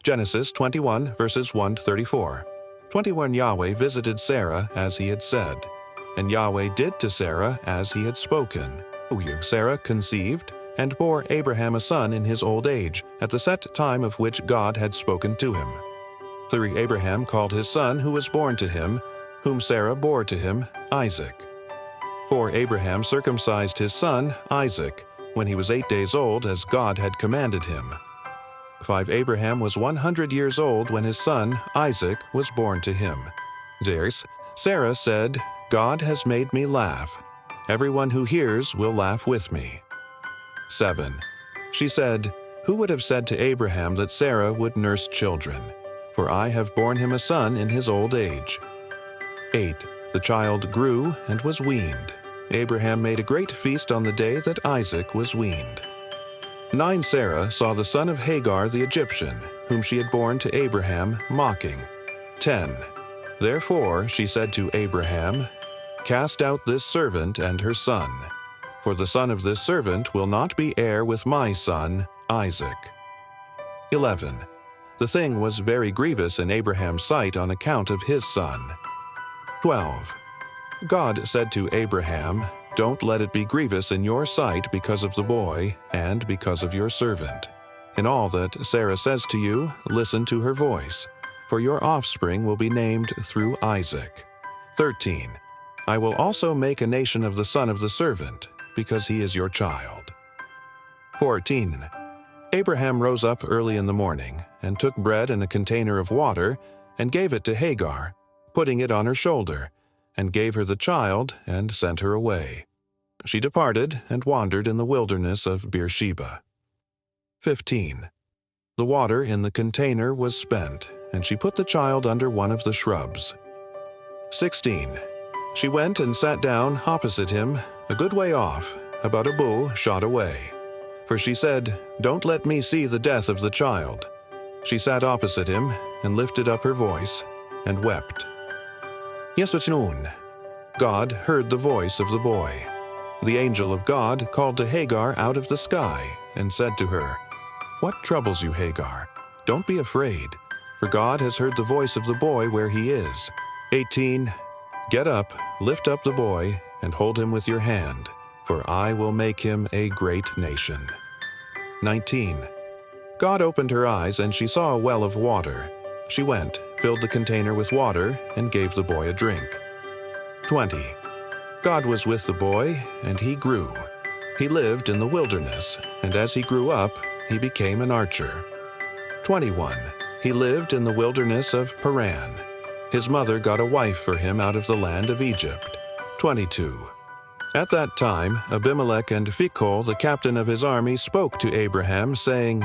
Genesis 21, verses 1 to 34. 21 Yahweh visited Sarah as he had said, and Yahweh did to Sarah as he had spoken. Sarah conceived, and bore Abraham a son in his old age, at the set time of which God had spoken to him. 3 Abraham called his son who was born to him, whom Sarah bore to him, Isaac. 4 Abraham circumcised his son, Isaac, when he was 8 days old, as God had commanded him. 5 Abraham was 100 years old when his son, Isaac, was born to him. Sarah said, God has made me laugh. Everyone who hears will laugh with me. 7. She said, Who would have said to Abraham that Sarah would nurse children? For I have borne him a son in his old age. 8. The child grew and was weaned. Abraham made a great feast on the day that Isaac was weaned. 9 Sarah saw the son of Hagar the Egyptian, whom she had borne to Abraham, mocking. 10. Therefore she said to Abraham, Cast out this servant and her son, for the son of this servant will not be heir with my son, Isaac. 11. The thing was very grievous in Abraham's sight on account of his son. 12. God said to Abraham, Don't let it be grievous in your sight because of the boy and because of your servant. In all that Sarah says to you, listen to her voice, for your offspring will be named through Isaac. 13. I will also make a nation of the son of the servant, because he is your child. 14. Abraham rose up early in the morning, and took bread and a container of water, and gave it to Hagar, putting it on her shoulder, and gave her the child, and sent her away. She departed, and wandered in the wilderness of Beersheba. 15. The water in the container was spent, and she put the child under one of the shrubs. 16. She went and sat down opposite him, a good way off, about a bow shot away. For she said, Don't let me see the death of the child. She sat opposite him, and lifted up her voice, and wept. God heard the voice of the boy. The angel of God called to Hagar out of the sky, and said to her, What troubles you, Hagar? Don't be afraid, for God has heard the voice of the boy where he is. 18. Get up, lift up the boy, and hold him with your hand, for I will make him a great nation. 19. God opened her eyes, and she saw a well of water. She went, filled the container with water, and gave the boy a drink. 20. God was with the boy, and he grew. He lived in the wilderness, and as he grew up, he became an archer. 21. He lived in the wilderness of Paran. His mother got a wife for him out of the land of Egypt. 22. At that time, Abimelech and Phicol, the captain of his army, spoke to Abraham, saying,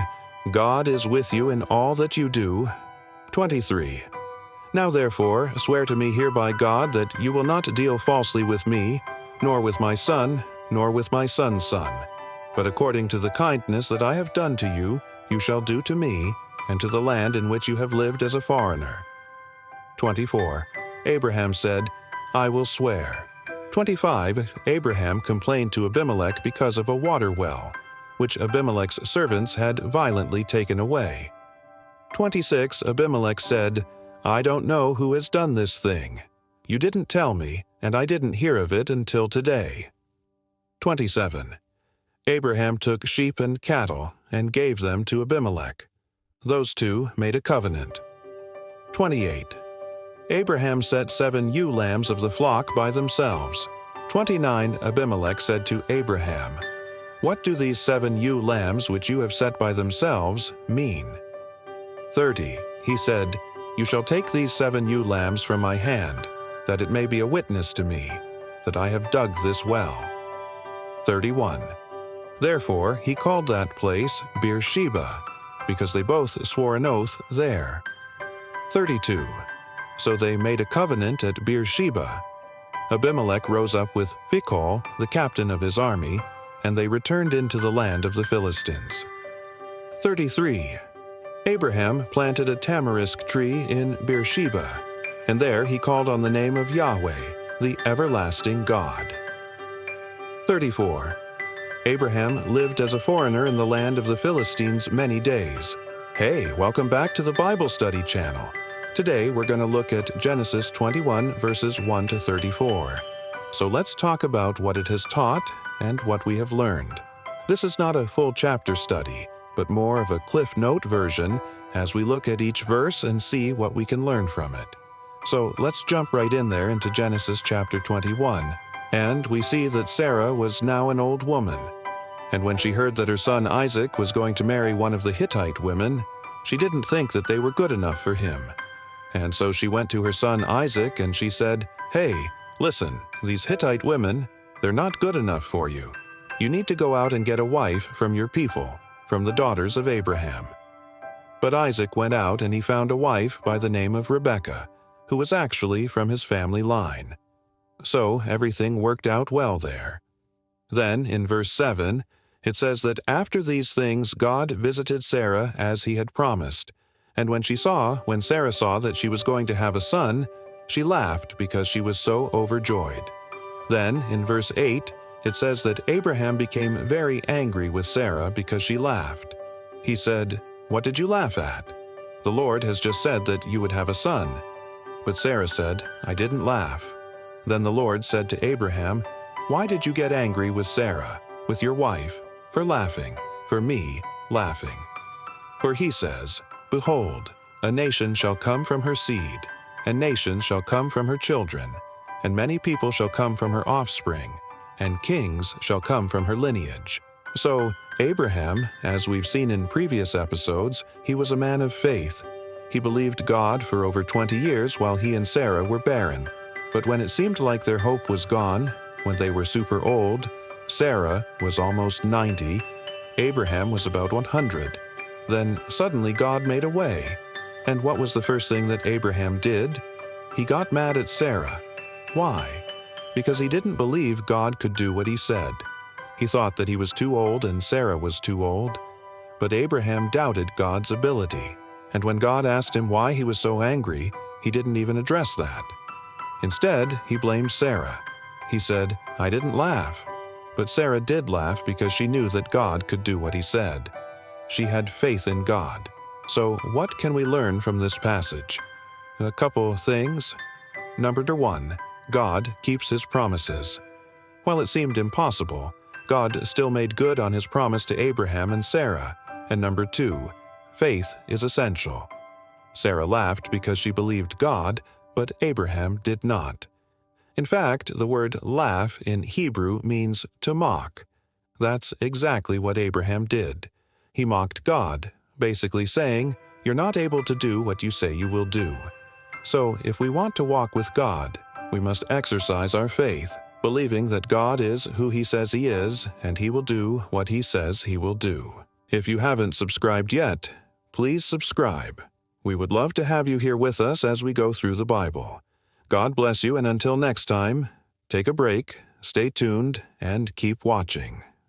God is with you in all that you do. 23. Now therefore, swear to me here by God that you will not deal falsely with me, nor with my son, nor with my son's son. But according to the kindness that I have done to you, you shall do to me, and to the land in which you have lived as a foreigner. 24. Abraham said, I will swear. 25. Abraham complained to Abimelech because of a water well, which Abimelech's servants had violently taken away. 26. Abimelech said, I don't know who has done this thing. You didn't tell me, and I didn't hear of it until today. 27. Abraham took sheep and cattle and gave them to Abimelech. Those two made a covenant. 28. Abraham set 7 ewe lambs of the flock by themselves. 29. Abimelech said to Abraham, What do these 7 ewe lambs which you have set by themselves mean? 30. He said, You shall take these 7 ewe lambs from my hand, that it may be a witness to me, that I have dug this well. 31. Therefore he called that place Beersheba, because they both swore an oath there. 32. So they made a covenant at Beersheba. Abimelech rose up with Phicol, the captain of his army, and they returned into the land of the Philistines. 33. Abraham planted a tamarisk tree in Beersheba, and there he called on the name of Yahweh, the everlasting God. 34. Abraham lived as a foreigner in the land of the Philistines many days. Hey, welcome back to the Bible Study channel. Today we're going to look at Genesis 21 verses 1 to 34. So let's talk about what it has taught and what we have learned. This is not a full chapter study, but more of a Cliff Note version as we look at each verse and see what we can learn from it. So let's jump right in there into Genesis chapter 21. And we see that Sarah was now an old woman. And when she heard that her son Isaac was going to marry one of the Hittite women, she didn't think that they were good enough for him. And so she went to her son Isaac and she said, "Hey, listen, these Hittite women, they're not good enough for you. You need to go out and get a wife from your people, from the daughters of Abraham." But Isaac went out and he found a wife by the name of Rebekah, who was actually from his family line. So everything worked out well there. Then, in verse 7, it says that after these things God visited Sarah as he had promised, and when Sarah saw that she was going to have a son, she laughed because she was so overjoyed. Then, in verse 8, it says that Abraham became very angry with Sarah because she laughed. He said, "What did you laugh at? The Lord has just said that you would have a son." But Sarah said, "I didn't laugh." Then the Lord said to Abraham, "Why did you get angry with Sarah, with your wife, for laughing, for me laughing? For he says, 'Behold, a nation shall come from her seed, and nations shall come from her children, and many people shall come from her offspring, and kings shall come from her lineage.'" So Abraham, as we've seen in previous episodes, he was a man of faith. He believed God for over 20 years while he and Sarah were barren. But when it seemed like their hope was gone, when they were super old, Sarah was almost 90, Abraham was about 100. Then suddenly God made a way. And what was the first thing that Abraham did? He got mad at Sarah. Why? Because he didn't believe God could do what he said. He thought that he was too old and Sarah was too old. But Abraham doubted God's ability. And when God asked him why he was so angry, he didn't even address that. Instead, he blamed Sarah. He said, "I didn't laugh." But Sarah did laugh because she knew that God could do what he said. She had faith in God. So what can we learn from this passage? A couple things. Number 1, God keeps his promises. While it seemed impossible, God still made good on his promise to Abraham and Sarah. And number 2, faith is essential. Sarah laughed because she believed God, but Abraham did not. In fact, the word laugh in Hebrew means to mock. That's exactly what Abraham did. He mocked God, basically saying, "You're not able to do what you say you will do." So if we want to walk with God, we must exercise our faith, believing that God is who he says he is, and he will do what he says he will do. If you haven't subscribed yet, please subscribe. We would love to have you here with us as we go through the Bible. God bless you, and until next time, take a break, stay tuned, and keep watching.